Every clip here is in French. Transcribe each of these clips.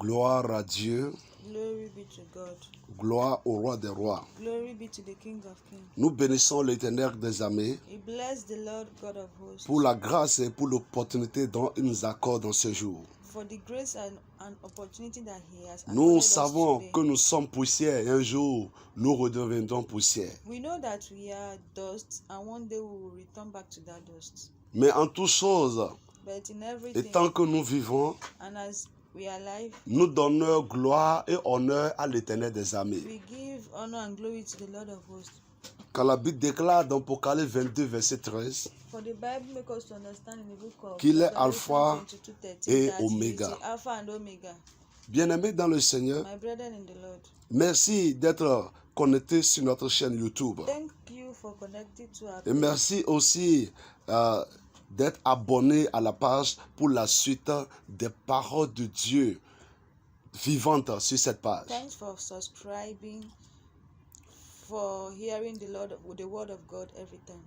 Gloire à Dieu, Glory be to God. gloire au roi des rois. Glory be to the King of Kings. Nous bénissons l'Éternel des armées We bless the Lord God of hosts pour la grâce et pour l'opportunité dont il nous accorde dans ce jour. for the grace and opportunity that He has Nous accorded us savons today. que nous sommes poussière et un jour nous redeviendrons poussière. We know that we are dust and one day we will return back to that dust. Mais en toutes choses, But in et everything, tant que nous vivons, and as we are alive, nous donnons gloire et honneur à l'Éternel des armées. we give honor and glory to the Lord of hosts. Quand la Bible déclare dans Apocalypse 22, verset 13, For the Bible makes us to understand in the book of qu'il est Revelation Alpha 22:13 et that He is Oméga. the Alpha and Omega. bien-aimés dans le Seigneur, My brethren in the Lord, merci d'être connectés sur notre chaîne YouTube. thank you for connecting to our Et merci aussi d'être abonné à la page pour la suite des paroles de Dieu vivantes sur cette page. Thanks for subscribing, for hearing the word of God every time.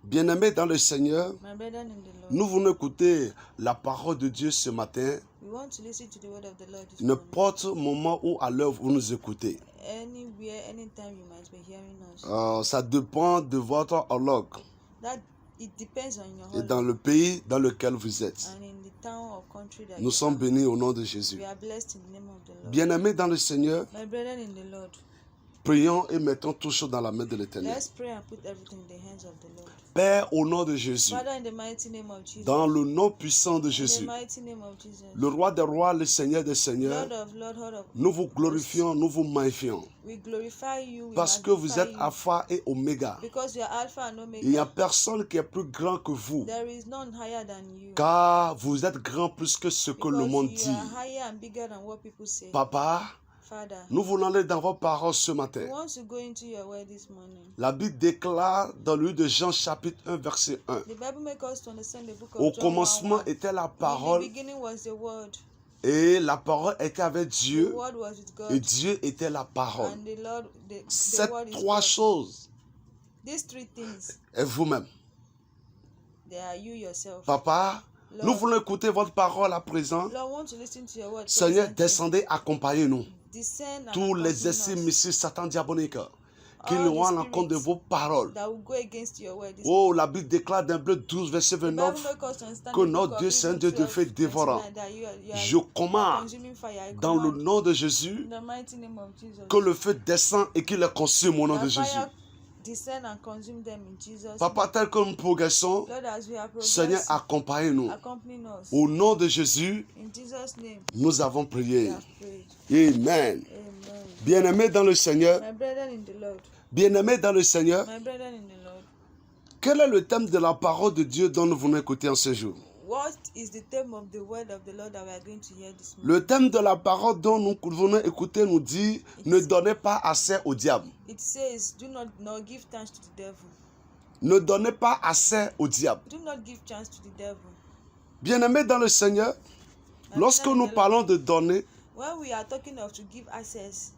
Bien-aimés dans le Seigneur, My brethren in the Lord, nous venons écouter la parole de Dieu ce matin, we want to listen to the word of the Lord this morning. n'importe moment ou à l'heure où vous nous écoutez. Anywhere, anytime you might be hearing us. Ça dépend de votre horloge That it depends on your et holiday dans le pays dans lequel vous êtes. and in the town or country that Nous you sommes are. bénis au nom de Jésus. We are blessed in the name of the Lord. Bien-aimés dans le Seigneur, My brethren in the Lord, prions et mettons tout choses dans la main de l'Éternel. let's pray and put everything in the hands of the Lord. Père, au nom de Jésus, Father, in the mighty name of Jesus, dans le nom puissant de in the Jésus, mighty name of Jesus, le roi des rois, le Seigneur des seigneurs, Lord of Lord, Lord of nous vous glorifions, nous vous magnifions, we glorify you, we parce que vous magnify êtes you, Alpha et Oméga. because you are Alpha and Il n'y a Omega. personne qui est plus grand que vous, There is none higher than you, car vous êtes grand plus que ce que le because monde you dit. are higher and bigger than what people say. Papa, Father, nous voulons aller dans vos paroles ce we matin. want to go into your word this morning. La Bible déclare dans le livre de Jean chapitre 1 verset 1. The Bible makes us to understand the book Au of John 1:1. commencement était la In the parole beginning was the word. et la parole était avec The Dieu word was with God. et Dieu était la parole. And the Lord, the Ces word is trois God. choses These three things, et vous-même. they are you yourself. Papa, Lord, nous voulons écouter votre parole à présent. Lord, I want to listen to your word. Seigneur, presently. descendez, accompagnez-nous. Descend and Tous les accompany esprits us. mystiques, Satan diabolique, qui All nous the ont à l'encontre de spirits vos paroles. that will go against your word. Oh, la Bible déclare dans Hébreux 12, verset The Bible 29, makes us to understand que the notre book Dieu, of c'est un Hebrews Dieu de feu 12, dévorant. 29, that you are Je commande, consuming fire. I dans le command nom de Jésus, in the mighty name of Jesus, que le feu descend et qu'il les consume au nom de that Jésus. fire descend and consume them in Jesus' Papa, name. tel que nous progressons, Lord, as we are Seigneur, progressing, accompagne-nous. accompany us. Au nom de Jésus, In Jesus' name, nous avons we prié. have prayed. Amen. Amen. Bien-aimés dans le Seigneur, My brethren in the Lord, bien-aimés dans le Seigneur, my brethren in the Lord, quel est le thème de la parole de Dieu dont nous venons écouter en ce jour? what is the theme of the word of the Lord that we are going to hear this morning? Le thème de la parole dont nous venons écouter nous dit « Ne donnez pas assez au diable ». It says, do not give thanks to the devil. Ne donnez pas assez au diable. Do not give chance to the devil. Bien-aimés dans le Seigneur, lorsque nous parlons de donner, When we are talking of to give access,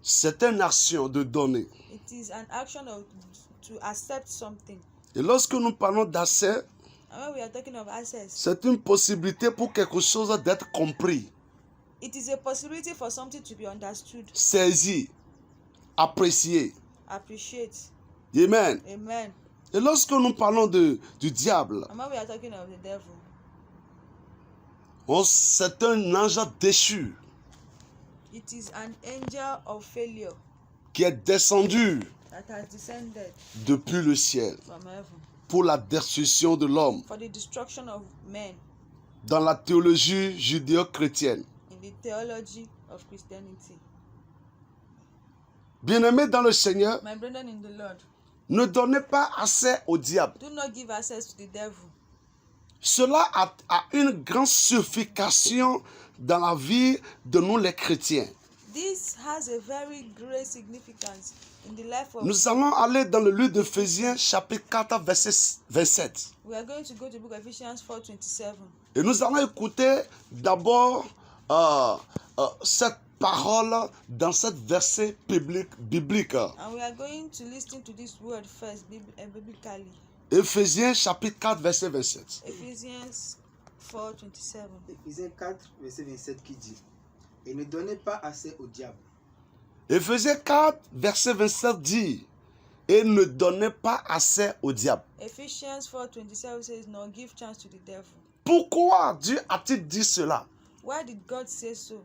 c'est une action de donner. it is an action of to accept something. Et lorsque nous parlons d'accès, And when we are talking of access, c'est une possibilité pour quelque chose d'être compris, it is a possibility for something to be understood, saisi, apprécié. appreciate. Amen. Amen. Et lorsque nous parlons du diable, And when we are talking of the devil, c'est un ange déchu it is an angel of failure qui est descendu that has descended depuis le ciel from heaven pour la destruction de l'homme. for the destruction of men Dans la théologie judéo-chrétienne. in the theology of Christianity. Bien-aimés dans le Seigneur, My brethren in the Lord, ne donnez pas assez au diable. do not give access to the devil. Cela a une grande signification dans la vie de nous les chrétiens. This has a very great significance in the life of. Nous allons aller dans le livre d'Éphésiens chapitre 4 verset 27. We are going to go to the book of Ephesians 4:27. Et nous allons écouter d'abord cette parole dans cette verset biblique. And we are going to listen to this word first, biblically. Éphésiens chapitre 4 verset 27. Ephesians 4:27. Éphésiens 4, verset 27 qui dit: Et ne donnez pas assez au diable. Éphésiens 4, verset 27 dit, et ne donnez pas assez au diable. Ephesians 4:27 says, "No, give chance to the devil." Pourquoi Dieu a-t-il dit cela? Why did God say so?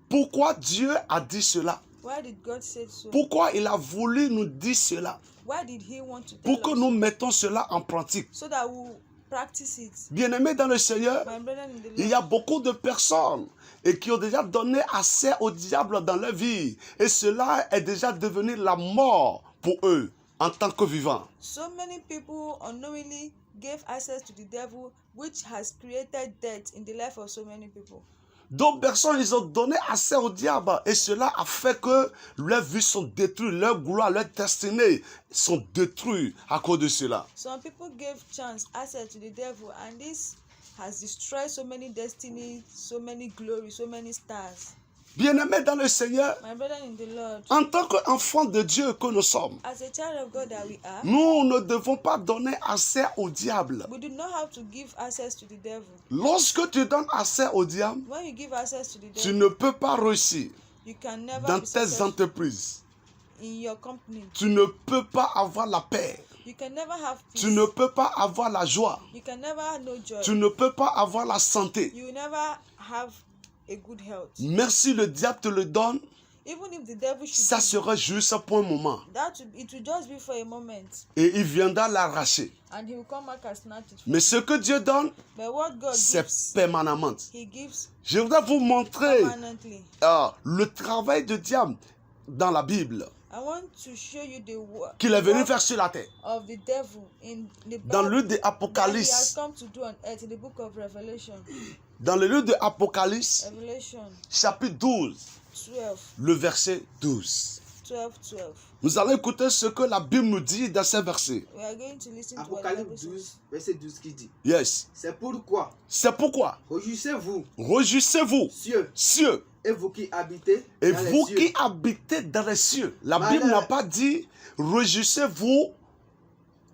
Pourquoi Dieu a dit cela? Why did God say so? Pourquoi il a voulu nous dire cela? Why did He want to tell Pour que us nous mettons cela en pratique. so that we practice it? Bien-aimés dans le Seigneur, My brethren in the il y a Lord, beaucoup de personnes et qui ont déjà donné assez au diable dans leur vie. Et cela est déjà devenu la mort pour eux en tant que vivants. so many people unknowingly gave access to the devil, which has created death in the life of so many people. D'autres personnes, ils ont donné assez au diable et cela a fait que leurs vies sont détruites, leur gloire, leur destinée sont détruites à cause de cela. Some people gave chance access to the devil, and this has destroyed so many destinies, so many glory, so many stars. Bien-aimés dans le Seigneur, My brethren in the Lord, en tant qu'enfants de Dieu que nous sommes, as a child of God that we are, nous ne devons pas donner assez au diable. we do not have to give access to the devil. Lorsque tu donnes assez au diable, When you give access to the tu devil, ne peux pas réussir you can never dans be tes successful entreprises. in your company. Tu ne peux pas avoir la paix. You can never have peace. Tu ne peux pas avoir la joie. You can never know joy. Tu ne peux pas avoir la santé. You will never have a good health. Même si le diable te le donne, Even if the devil should ça give sera juste pour un moment. it will just be for a moment, Et il viendra l'arracher. and he will come back and snatch it. Mais ce que Dieu donne, But what God c'est gives, permanemment. He gives Je voudrais vous montrer permanently. le travail de diable dans la Bible I want to show you the qu'il est venu work faire sur la terre. of the devil in the Dans le livre de that he has Apocalypse, come to do on earth, in the book of Revelation. dans le livre de Apocalypse, Revelation chapitre 12, 12, le verset 12. 12. Nous allons écouter ce que la Bible nous dit dans ces versets. We are going to listen to what the Apocalypse Bible 12, says. verset 12 qui dit: Yes. C'est pourquoi, C'est pourquoi, réjouissez-vous, réjouissez-vous, cieux, cieux, et vous qui habitez et dans vous les cieux. qui habitez dans les cieux. La Malheur. Bible n'a pas dit réjouissez-vous,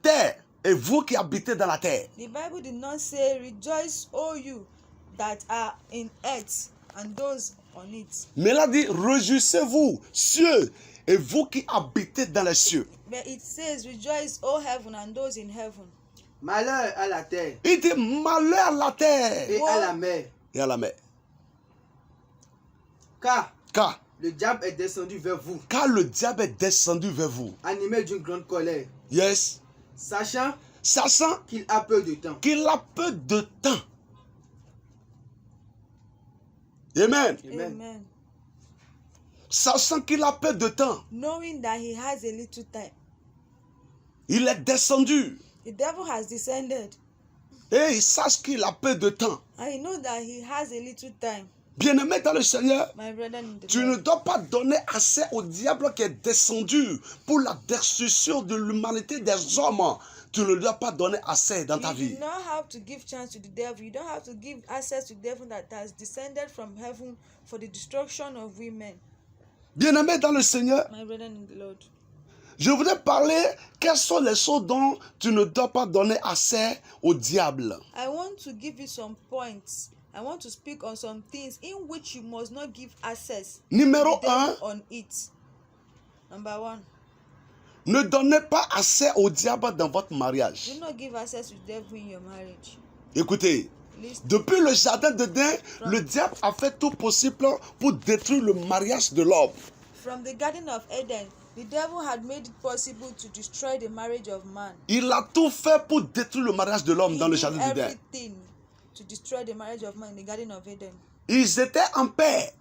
terre, et vous qui habitez dans la terre. The Bible did not say, "Rejoice, all you that are in earth and those on it." Mais elle a dit réjouissez-vous, cieux, et vous qui habitez dans les cieux. But it says, "Rejoice, all heaven and those in heaven." Malheur à la terre Il dit malheur à la terre et à la mer, et à la mer. car Car le diable est descendu vers vous, le diable est descendu vers vous. animé d'une grande colère, Yes. sachant Sachant qu'il a peu de temps. qu'il a peu de temps. Amen. Amen. Amen. Sachant qu'il a peu de temps, Knowing that he has a little time, il est descendu. the devil has descended, Et il sache qu'il a peu de temps. and he knows that he has a little time. Bien-aimé dans le Seigneur, My brethren in the tu ne Lord, dois pas donner assez au diable qui est descendu pour la destruction de l'humanité des hommes. Tu ne dois pas donner assez dans ta you vie. do not have to give chance to the devil. You don't have to give access to the devil that has descended from heaven for the destruction of women. Bien-aimé dans le Seigneur, My brethren in the Lord, je voudrais parler quelles sont les choses dont tu ne dois pas donner assez au diable. I want to give you some points. I want to speak on some things in which you must not give access Numéro to the devil 1, on it. Number 1, ne donnez pas assez au diable dans votre mariage. do not give access to the devil in your marriage. Écoutez, Listen. depuis le jardin d'Éden, le diable a fait tout possible pour détruire le mariage de l'homme. From the Garden of Eden, the devil had made it possible to destroy the marriage of man. Il a tout fait pour détruire le mariage de l'homme He dans le did jardin d'Éden. everything to destroy the marriage of man in the Garden of Eden. Ils étaient en paix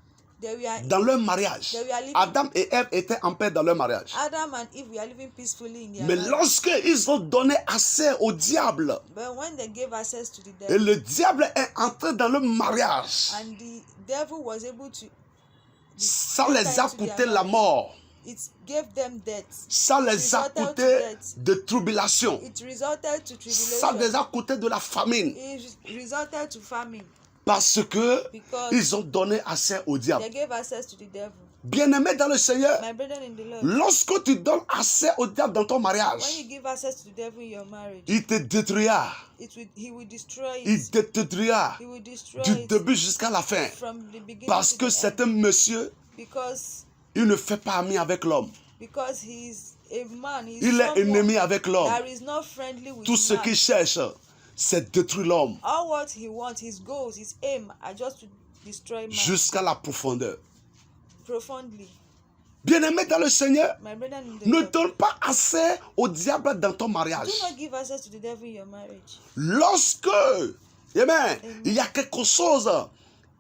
They were, dans leur mariage. They were living- Adam et Ève étaient en paix dans leur mariage. Adam and Eve were living peacefully in their Mais marriage. lorsqu'ils ont donné assez au diable, But when they gave access to the et devil, le diable est entré dans le mariage, and the devil was able to, ça les a coûté la mort. it gave them death. Ça les a coûté de tribulation. It resulted to Ça les tribulation. a coûté de la famine. It resulted to famine Parce que because ils ont donné assez au diable. they gave access to the devil. Bien-aimé dans le Seigneur, My brethren in the Lord, lorsque tu donnes accès au diable dans ton when mariage, you give access to the devil in your marriage, il te détruira. he will destroy Il it. te détruira He will destroy du it début jusqu'à la fin. from the beginning Parce to que the c'est end. un monsieur, Because il ne fait pas ami avec l'homme. he is a man, he is Il est someone ennemi avec l'homme. that is not friendly with Tout ce man. qu'il cherche, c'est détruire l'homme All what he wants, his goals, his aim are just to destroy man jusqu'à la profondeur. profoundly. Bien-aimé dans le Seigneur, My brethren in the ne Lord, donne pas accès au diable dans ton do mariage. not give access to the devil in your marriage. Lorsque, amen, il y a quelque chose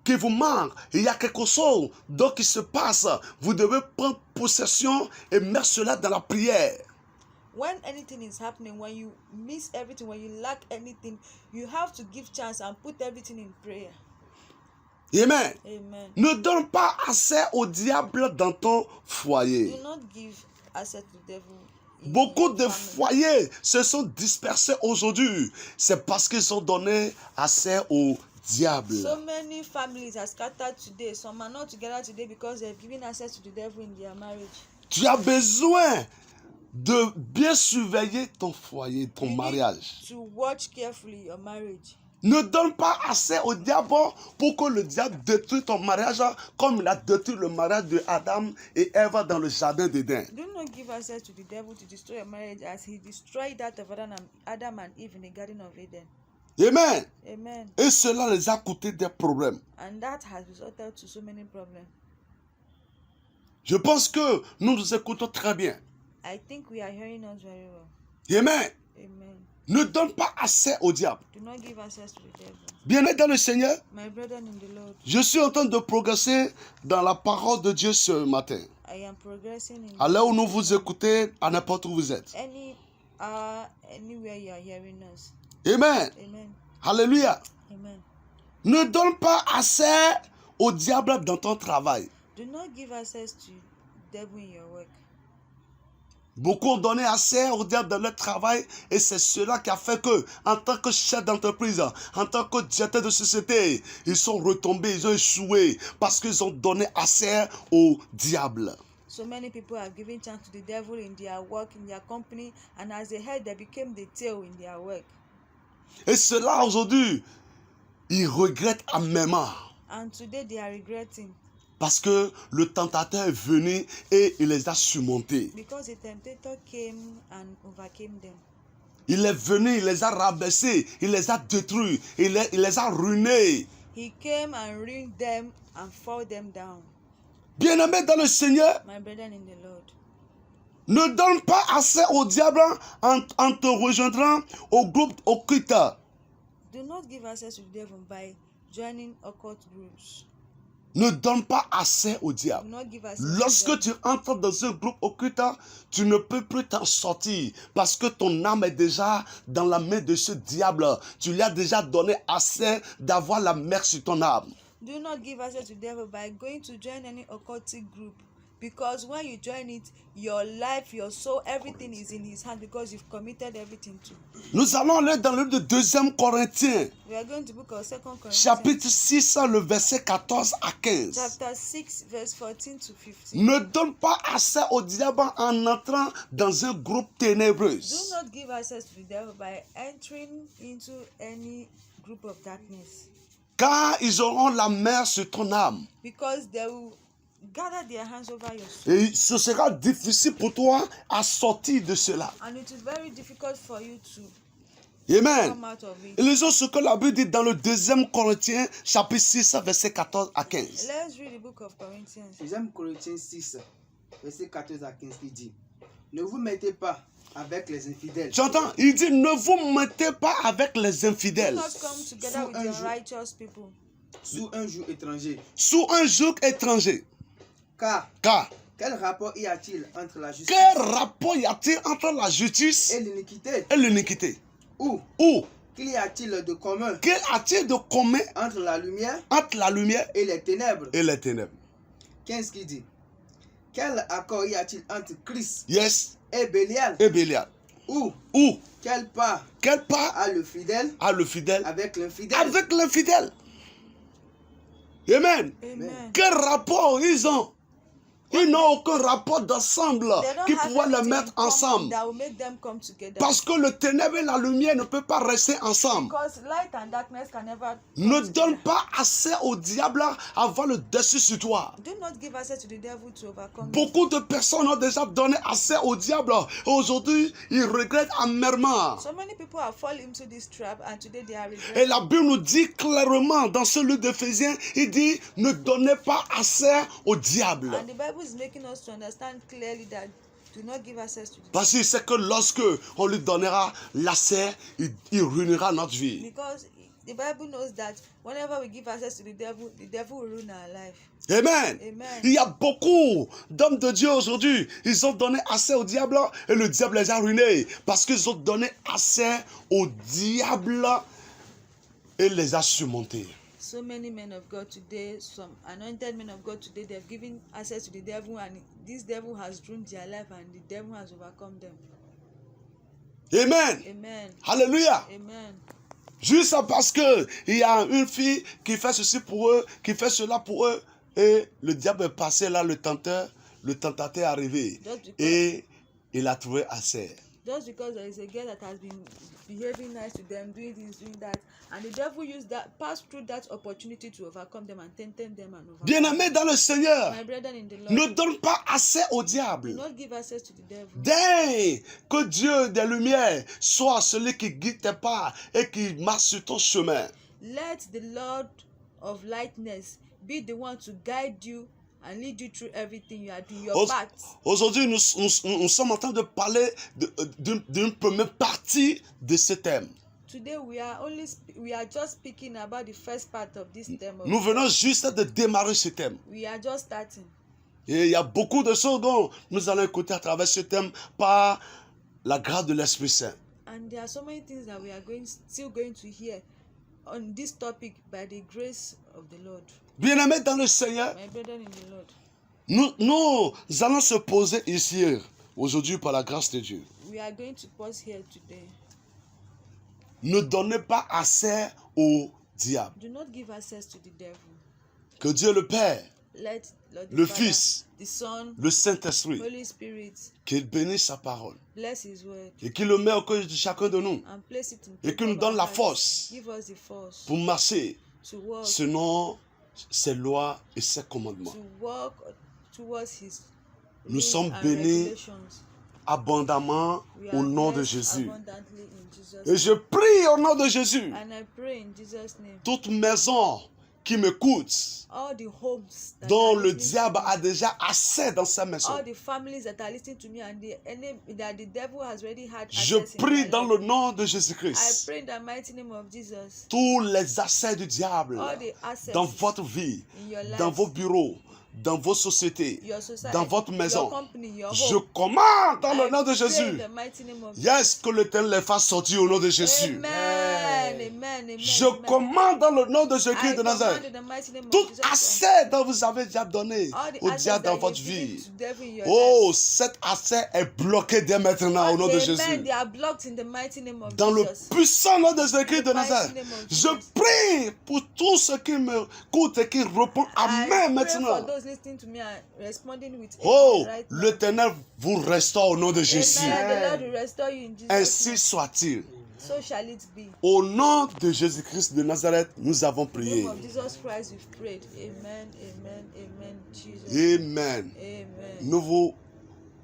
qui vous manque, il y a quelque chose donc qui se passe, vous devez prendre possession et mettre cela dans la prière. When anything is happening, when you miss everything, when you lack anything, you have to give chance and put everything in prayer. Amen. Amen. Ne donne pas accès au diable dans ton foyer. Do not give access to the devil. in Beaucoup your de family. foyers se sont dispersés aujourd'hui. C'est parce qu'ils ont donné accès au diable. So many families are scattered today. Some are not together today because they've given access to the devil in their marriage. Tu as besoin de bien surveiller ton foyer, ton You mariage. need to watch carefully your marriage. Ne donne pas accès au diable pour que le diable détruise ton mariage comme il a détruit le mariage de Adam et Ève dans le jardin d'Éden. Do not give access to the devil to destroy your marriage as he destroyed that of Adam and Eve in the Garden of Eden. Amen. Amen. Et cela les a coûté des problèmes. And that has resulted to so many problems. Je pense que nous nous écoutons très bien. I think we are hearing us very well. Amen. Amen. Ne donne pas accès au diable. Do not give access to the devil. Bien-aimé dans le Seigneur, My brethren in the Lord, je suis en train de progresser dans la parole de Dieu ce matin. I am progressing in À l'heure où nous vous écoutez, à n'importe où vous êtes. any anywhere you are hearing us. Amen. Amen. Alléluia. Amen. Ne donne pas accès au diable dans ton travail. Do not give access to devil in your work. Beaucoup ont donné accès au diable dans leur travail et c'est cela qui a fait que, en tant que chef d'entreprise, en tant que directeur de société, ils sont retombés, ils ont échoué parce qu'ils ont donné accès au diable. So many people are giving chance to the devil in their work, in their company, and as the head, they became the tail in their work. Et cela aujourd'hui, ils regrettent amèrement. And today they are regretting Parce que le tentateur est venu et il les a surmontés. because the tempter came and overcame them. Il est venu, il les a rabaissés, il les a détruits, il les a ruinés. He came and ruined them and fought them down. Bien-aimés dans le Seigneur, My brethren in the Lord, ne donne pas accès au diable en te rejoignant au groupe occulte. do not give access to the devil by joining occult groups. Ne donne pas accès au Do diable. not give access to the Lorsque devil. tu entres dans un groupe occulte, tu ne peux plus t'en sortir parce que ton âme est déjà dans la main de ce diable. Tu lui as déjà donné accès d'avoir la main sur ton âme. Do not give access to the devil by going to join any occultic group, because when you join it, your life, your soul, everything is in his hand because you've committed everything to. Nous allons aller dans le livre de 2 Corinthiens, We are going to book of 2 Corinthians, chapitre 6, le verset 14 à 15. chapter 6, verse 14 to 15. Ne donne pas accès au diable en entrant dans un groupe ténébreux. Do not give access to the devil by entering into any group of darkness, Car ils auront la main sur ton âme. because they will gather their hands over your soul. Et ce sera difficile pour toi à sortir de cela. And it is very difficult for you to Amen. come out of it. Et lisons ce que la Bible dit dans le 2 Corinthiens, chapitre 6, verset 14 à 15. Let's read the book of Corinthians. 2 Corinthiens 6, verset 14 à 15 qui dit: Ne vous mettez pas avec les infidèles. J'entends, il dit, ne vous mettez pas avec les Do infidèles not come together with the righteous people, Sous un joug étranger. sous un joug étranger. Car Car quel rapport y a-t-il entre la justice quel rapport y a-t-il entre la justice et l'iniquité? et l'iniquité? Ou Ou qu'y a-t-il de commun qu'y a-t-il de commun entre la lumière entre la lumière et les ténèbres? et les ténèbres? 15 qui dit: Quel accord y a-t-il entre Christ Yes, et Bélial? et Bélial. Ou Ou quelle part quelle part a le fidèle a le fidèle avec l'infidèle? avec l'infidèle? Amen. amen. Quel rapport ils ont? Ils n'ont aucun rapport d'ensemble They don't qui have pourrait les anything mettre in common ensemble. that will make them come together. Parce que le ténèbre et la lumière ne peuvent pas rester ensemble. Because light and darkness can never Ne come donne together. pas accès au diable à avoir le dessus sur toi. Do not give access to the devil to overcome you. Beaucoup de personnes ont déjà donné accès au diable. Et aujourd'hui, ils regrettent amèrement. So many people have fallen into this trap and today they are Et regretting. la Bible nous dit clairement dans ce livre d'Éphésiens, il dit, ne donnez pas accès au diable. And the Bible is making us to understand clearly that do not give access to the devil. Parce qu'il sait que lorsque on lui donnera l'accès, il ruinera notre vie. Because the Bible knows that whenever we give access to the devil will ruin our life. Amen. Amen. Il y a beaucoup d'hommes de Dieu aujourd'hui. Ils ont donné accès au diable et le diable les a ruinés. Parce qu'ils ont donné accès au diable et les a surmontés. So many men of God today, some anointed men of God today, they've given access to the devil and this devil has ruined their life and the devil has overcome them. Amen. Amen. Alléluia. Amen. Juste parce que il y a une fille qui fait ceci pour eux, qui fait cela pour eux, et le diable est passé là, le tentateur est arrivé et il a trouvé assez. Just because there is a girl that has been behaving nice to them, doing this, doing that, and the devil used that, passed through that opportunity to overcome them and tempted them and overcome Bien-aimés dans le Seigneur, them. My brethren in the Lord, ne donne pas accès au do diable. not give access to the devil. Dès que Dieu des Lumières soit celui qui guide tes pas et qui marche sur ton chemin. Let the Lord of lightness be the one to guide you and lead you through everything you are doing, your path. Aujourd'hui, nous sommes en train de parler d'une première partie de ce thème. Today we are just speaking about the first part of this theme. Nous venons juste de démarrer ce thème. We are just starting. Et il y a beaucoup de choses dont nous allons écouter à travers ce thème par la grâce de l'Esprit Saint. And there are so many things that we are still going to hear on this topic by the grace of the Lord. Bien-aimés dans le Seigneur, My brethren in the Lord, nous allons se poser ici aujourd'hui par la grâce de Dieu. we are going to pause here today. Ne donnez pas accès au diable. Do not give access to the devil. Que Dieu le Père, Let Lord the le Father, Fils, the Son, le Saint-Esprit, Holy Spirit qu'il bénisse sa parole bless His word et qu'il le mette au cœur de chacun de nous and place it in et qu'il nous our donne la hearts. force Give us the force pour marcher to walk, selon ses lois et ses commandements. to walk towards His Nous rules sommes and bénis regulations. abondamment We au are nom de blessed Jésus. abundantly in Jesus' Et je prie au nom de Jésus, And I pray in Jesus' name, toute maison qui m'écoute, all the homes that dont are le listening diable to me, a déjà assez dans sa maison, all the families that are listening to me and that the devil has already had je access in prie their dans life. le nom de I Jésus-Christ, pray in the mighty name of Jesus. tous les accès du diable All the access dans votre vie, in your life, dans vos bureaux, dans vos sociétés, your society, dans votre maison, your company, your je home. commande dans le I nom de pray in Jésus. the mighty name of Yes, que l'Éternel les fasse sortir au nom de Jésus. Amen, amen, amen. Je amen. commande dans le nom de I Jésus de command Nazareth. in the mighty name of Tout Jesus Christ, accès dont vous avez déjà donné all the au access diable dans that votre you've given vie. to devil in your Oh, life. cet accès est bloqué dès maintenant au All nom de amen, Jésus. they are blocked in the mighty name of Dans le Jesus. puissant nom de Jésus de In the Nazareth. mighty name of Je Jesus. prie pour tous ceux qui m'écoutent et qui répondent I Amen pray for maintenant. those listening to me and responding with Oh, amen right now. l'Éternel vous restaure au nom de Jésus. Amen. The Lord will restore you in Jesus' Ainsi name. soit-il. So shall it be. Au nom de Jésus-Christ de Nazareth, nous avons In the name prié. of Jesus Christ we've prayed. Amen, amen, amen. Jesus. Amen. Amen. Nous vous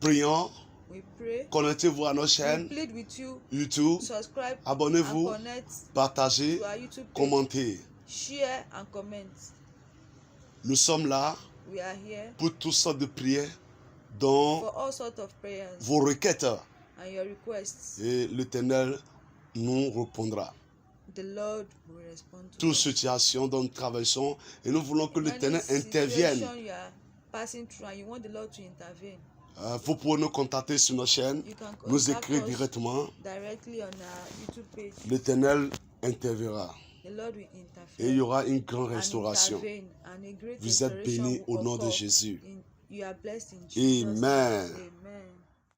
prions. We pray. Connectez-vous à nos We chaînes plead with you. YouTube. Subscribe Abonnez-vous, and connect partagez, to our YouTube page. commentez. Share and comment. Nous sommes là We are here pour toutes sortes de prières, dont for all sorts of prayers vos requêtes. and your requests. Et l'Éternel nous répondra. The Lord will respond to Toute us. situation dont nous traversons, et nous voulons que Any l'Éternel intervienne. situation you are passing through and you want the Lord to intervene, Vous pouvez nous contacter sur nos chaînes, you can nous contact écrire us directement. directly on our YouTube page. L'Éternel interviendra. The Lord will Et il y interfere aura une grande and restauration. intervene, and a great Vous êtes restoration bénis will au nom de occur Jésus. You are blessed in Jesus' name. Amen. Amen.